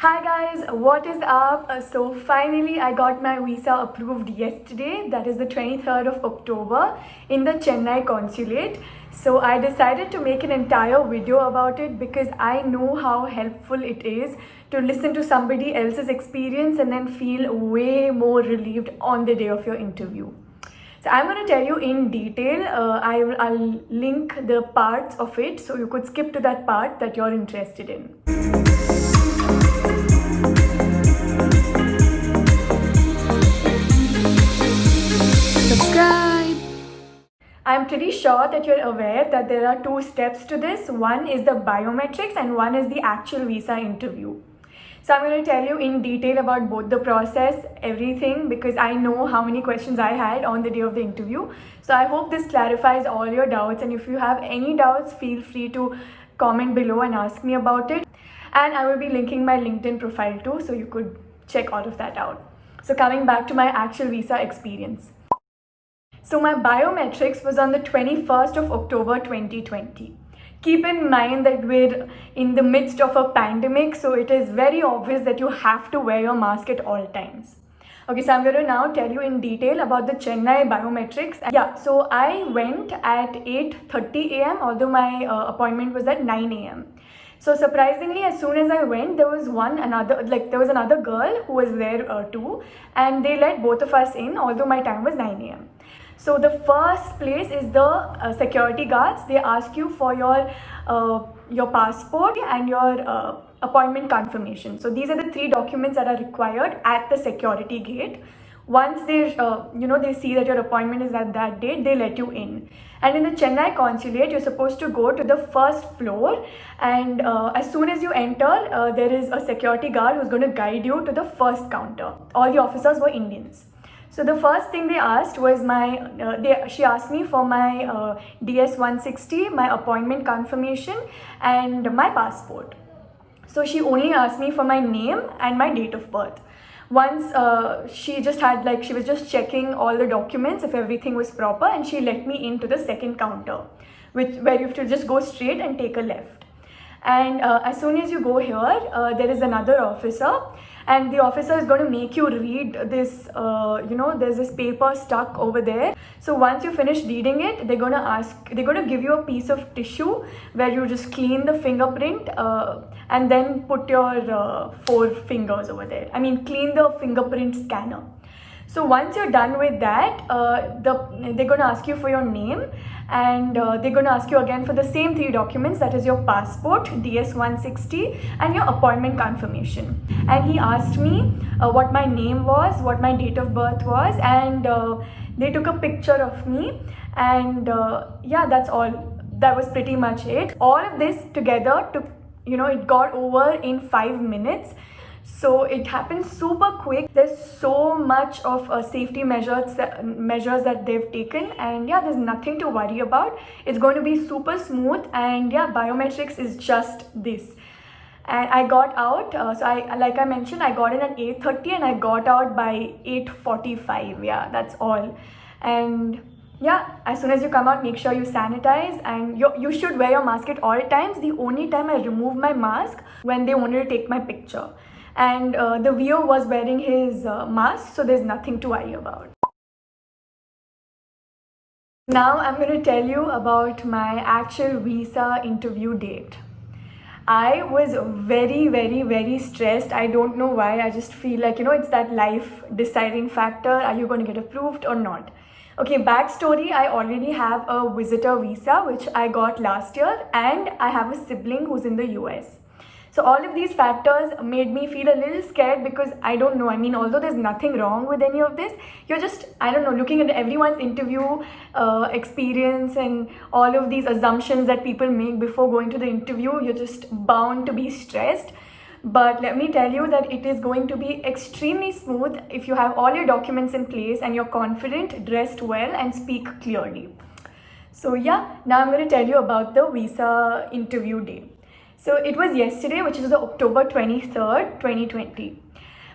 Hi guys, what is up? So finally I got my visa approved yesterday, that is the 23rd of October in the Chennai consulate. So I decided to make an entire video about it because I know how helpful it is to listen to somebody else's experience and then feel way more relieved on the day of your interview. So I'm going to tell you in detail. I'll link the parts of it so you could skip to that part that you're interested in. Subscribe. I'm pretty sure that you're aware that there are two steps to this. One is the biometrics and one is the actual visa interview. So I'm going to tell you in detail about both the process, everything, because I know how many questions I had on the day of the interview. So I hope this clarifies all your doubts, and if you have any doubts, feel free to comment below and ask me about it. And I will be linking my LinkedIn profile too, so you could check all of that out. So coming back to my actual visa experience. So my biometrics was on the 21st of October 2020. Keep in mind that we're in the midst of a pandemic, so it is very obvious that you have to wear your mask at all times. Okay, so I'm going to now tell you in detail about the Chennai biometrics. Yeah, so I went at 8:30 a.m. although my appointment was at 9 a.m. So surprisingly, as soon as I went, there was another girl who was there too, and they let both of us in, although my time was 9 a.m. So the first place is the security guards. They ask you for your passport and your appointment confirmation. So these are the three documents that are required at the security gate. Once they see that your appointment is at that date, they let you in. And in the Chennai consulate, you're supposed to go to the first floor, and as soon as you enter, there is a security guard who's going to guide you to the first counter. All the officers were Indians. So the first thing they asked was she asked me for my DS-160, my appointment confirmation, and my passport. So she only asked me for my name and my date of birth. Once she was just checking all the documents if everything was proper, and she let me into the second counter, where you have to just go straight and take a left. And as soon as you go here, there is another officer, and the officer is going to make you read this, there's this paper stuck over there. So once you finish reading it, they're going to give you a piece of tissue where you just clean the fingerprint and then put your 4 fingers over there. Clean the fingerprint scanner. So once you're done with that, they're going to ask you for your name, and they're going to ask you again for the same 3 documents, that is your passport, DS-160, and your appointment confirmation. And he asked me what my name was, what my date of birth was, and they took a picture of me, and that's all. That was pretty much it. All of this together took, it got over in 5 minutes. So it happened super quick. There's so much of safety measures that they've taken, and there's nothing to worry about. It's going to be super smooth, and biometrics is just this. And I got out, like I mentioned, I got in at 8:30 and I got out by 8:45. That's all. And as soon as you come out, make sure you sanitize, and you should wear your mask at all times. The only time I removed my mask when they wanted to take my picture. And the VO was wearing his mask, so there's nothing to worry about. Now I'm going to tell you about my actual visa interview date. I was very, very, very stressed. I don't know why. I just feel like, it's that life deciding factor. Are you going to get approved or not? Okay, backstory, I already have a visitor visa, which I got last year, and I have a sibling who's in the US. So all of these factors made me feel a little scared because I don't know. Although there's nothing wrong with any of this, you're just, looking at everyone's interview experience and all of these assumptions that people make before going to the interview. You're just bound to be stressed. But let me tell you that it is going to be extremely smooth if you have all your documents in place and you're confident, dressed well, and speak clearly. So now I'm going to tell you about the visa interview day. So it was yesterday, which is the October 23rd, 2020.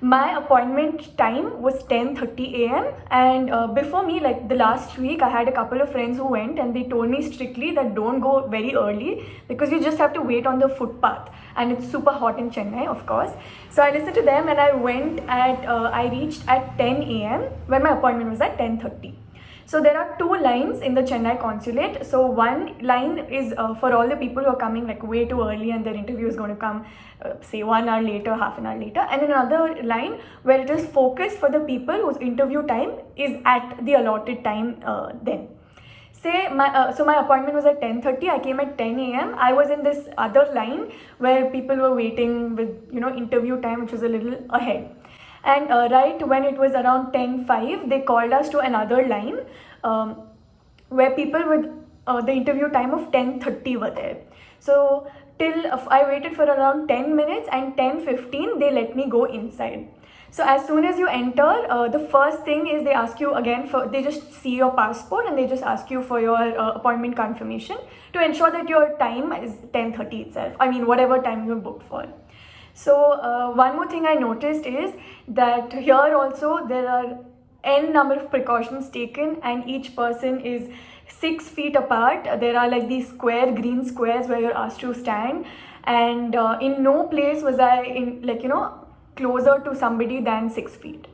My appointment time was 10:30 a.m. and before me, like the last week, I had a couple of friends who went and they told me strictly that don't go very early because you just have to wait on the footpath and it's super hot in Chennai, of course. So I listened to them and I reached at 10 a.m. when my appointment was at 10:30. So there are two lines in the Chennai consulate. So one line is for all the people who are coming like way too early and their interview is going to come say 1 hour later, half an hour later, and another line where it is focused for the people whose interview time is at the allotted time then. Say my appointment was at 10:30. I came at 10 a.m. I was in this other line where people were waiting with interview time, which was a little ahead. And right when it was around 10:05, they called us to another line where people with the interview time of 10:30 were there. So till I waited for around 10 minutes, and 10:15 they let me go inside. So as soon as you enter, the first thing is they ask you again they just see your passport and they just ask you for your appointment confirmation to ensure that your time is 10:30 itself. I mean, whatever time you booked for. So one more thing I noticed is that here also there are n number of precautions taken, and each person is 6 feet apart. There are like these green squares where you're asked to stand, and in no place was I in closer to somebody than 6 feet.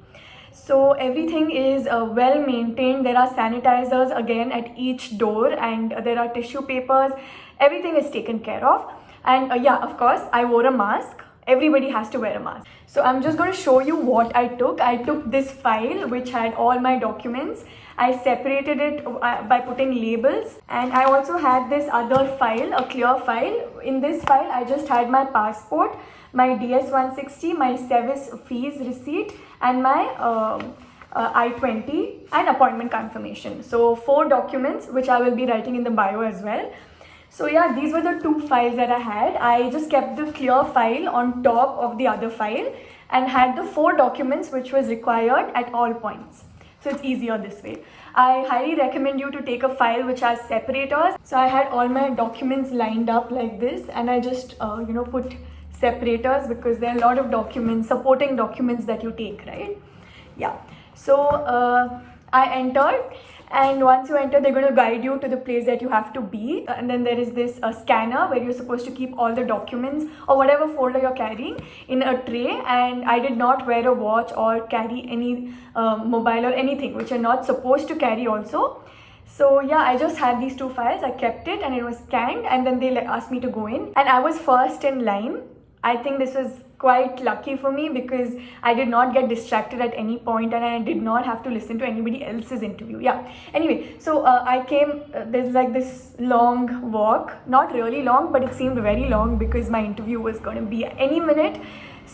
So everything is well maintained. There are sanitizers again at each door, and there are tissue papers. Everything is taken care of. And yeah, of course, I wore a mask. Everybody has to wear a mask. So I'm just going to show you what I took. I took this file which had all my documents. I separated it by putting labels, and I also had this other file, a clear file. In this file, I just had my passport, my DS-160, my SEVIS fees receipt, and my I-20 and appointment confirmation. So 4 documents which I will be writing in the bio as well. So yeah, these were the 2 files that I had. I just kept the clear file on top of the other file and had the 4 documents which was required at all points. So it's easier this way. I highly recommend you to take a file which has separators. So I had all my documents lined up like this, and I just put separators because there are a lot of documents, supporting documents that you take, right? Yeah. So I entered, and once you enter, they're going to guide you to the place that you have to be. And then there is this scanner where you're supposed to keep all the documents or whatever folder you're carrying in a tray. And I did not wear a watch or carry any mobile or anything, which you're not supposed to carry also. So yeah, I just had these 2 files. I kept it and it was scanned, and then they asked me to go in. And I was first in line. I think this was quite lucky for me because I did not get distracted at any point, and I did not have to listen to anybody else's interview. Yeah. Anyway, so I came, there's like this long walk, not really long, but it seemed very long because my interview was going to be any minute.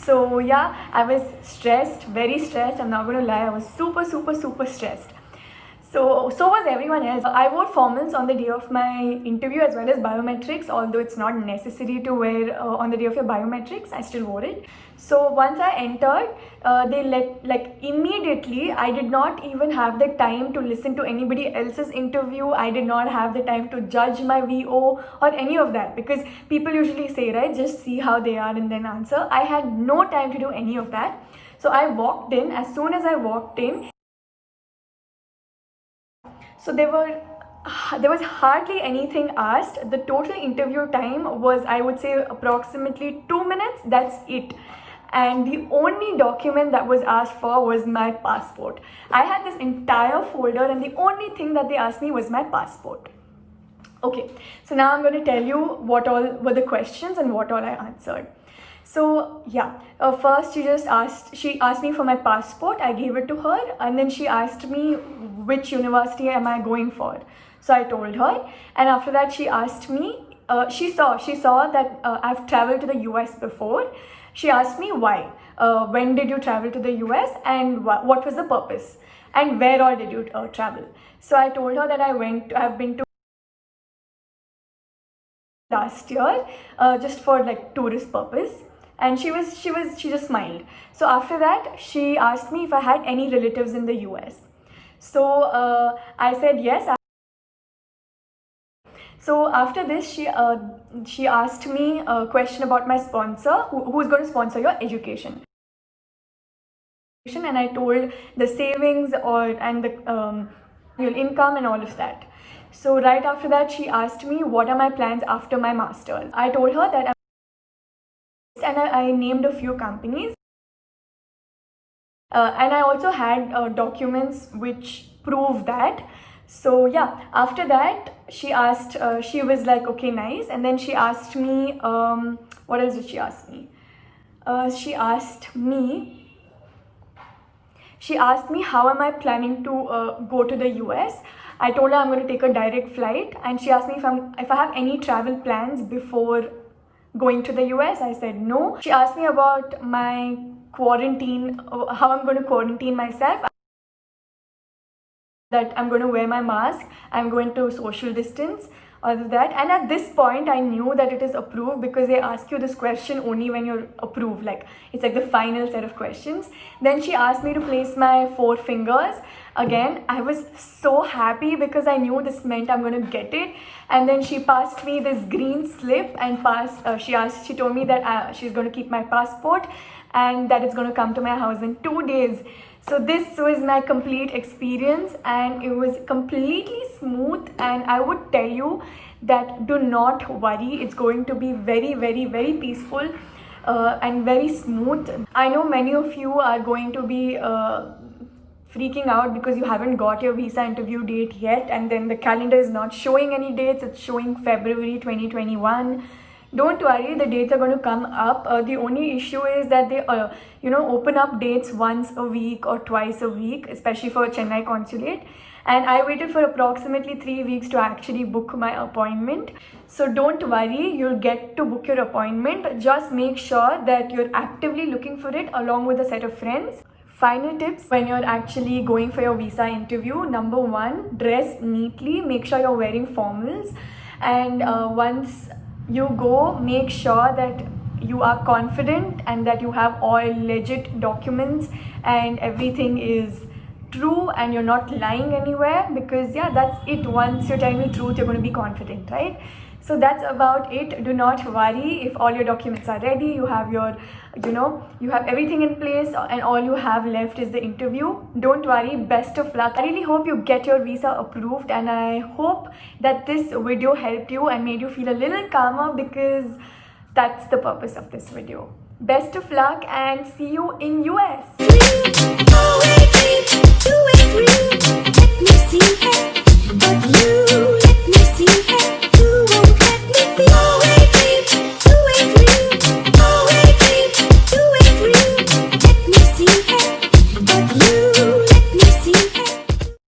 So yeah, I was stressed, very stressed. I'm not going to lie. I was super, super, super stressed. So was everyone else. I wore formals on the day of my interview as well as biometrics, although it's not necessary to wear on the day of your biometrics. I still wore it. So once I entered, immediately, I did not even have the time to listen to anybody else's interview. I did not have the time to judge my VO or any of that, because people usually say, right, just see how they are and then answer. I had no time to do any of that. So I walked in. As soon as I walked in, so there was hardly anything asked. The total interview time was, I would say, approximately 2 minutes. That's it. And the only document that was asked for was my passport. I had this entire folder, and the only thing that they asked me was my passport. Okay, so now I'm going to tell you what all were the questions and what all I answered. So yeah, first she asked me for my passport. I gave it to her, and then she asked me which university am I going for. So I told her, and after that she asked me, she saw that I've traveled to the US before. She asked me why, when did you travel to the US, and what was the purpose, and where all did you travel. So I told her that I've been to last year, just for like tourist purpose. And she just smiled. So after that, she asked me if I had any relatives in the US. So I said yes. So after this, she asked me a question about my sponsor, who's going to sponsor your education. and I told the savings and the annual income and all of that. So right after that, she asked me what are my plans after my masters. I told her that I named a few companies. And I also had documents which prove that. So yeah, after that she asked, she was like, okay, nice. And then she asked me, what else did she ask me? She asked me how am I planning to go to the US. I told her I'm going to take a direct flight, and she asked me if I have any travel plans before going to the US. I said no. She asked me about my quarantine, how I'm going to quarantine myself, that I'm going to wear my mask, I'm going to social distance, all of that. And at this point I knew that it is approved, because they ask you this question only when you're approved, like it's like the final set of questions. Then she asked me to place my 4 fingers. Again, I was so happy because I knew this meant I'm going to get it. And then she passed me this green slip and she told me that she's going to keep my passport and that it's going to come to my house in 2 days. So this was my complete experience, and it was completely smooth. And I would tell you that do not worry, it's going to be very, very, very peaceful and very smooth. I know many of you are going to be freaking out because you haven't got your visa interview date yet, and then the calendar is not showing any dates, it's showing February 2021. Don't worry, the dates are going to come up. The only issue is that they open up dates once a week or twice a week, especially for Chennai consulate. And I waited for approximately 3 weeks to actually book my appointment. So don't worry, you'll get to book your appointment. Just make sure that you're actively looking for it along with a set of friends. Final tips when you're actually going for your visa interview. Number 1, dress neatly. Make sure you're wearing formals. And once you go, make sure that you are confident and that you have all legit documents and everything is true and you're not lying anywhere, because yeah, that's it. Once you're telling the truth, you're going to be confident, right? So that's about it. Do not worry if all your documents are ready, you have your you have everything in place, and all you have left is the interview. Don't worry, best of luck. I really hope you get your visa approved, and I hope that this video helped you and made you feel a little calmer, because that's the purpose of this video. Best of luck and see you in US. Let me see it, but you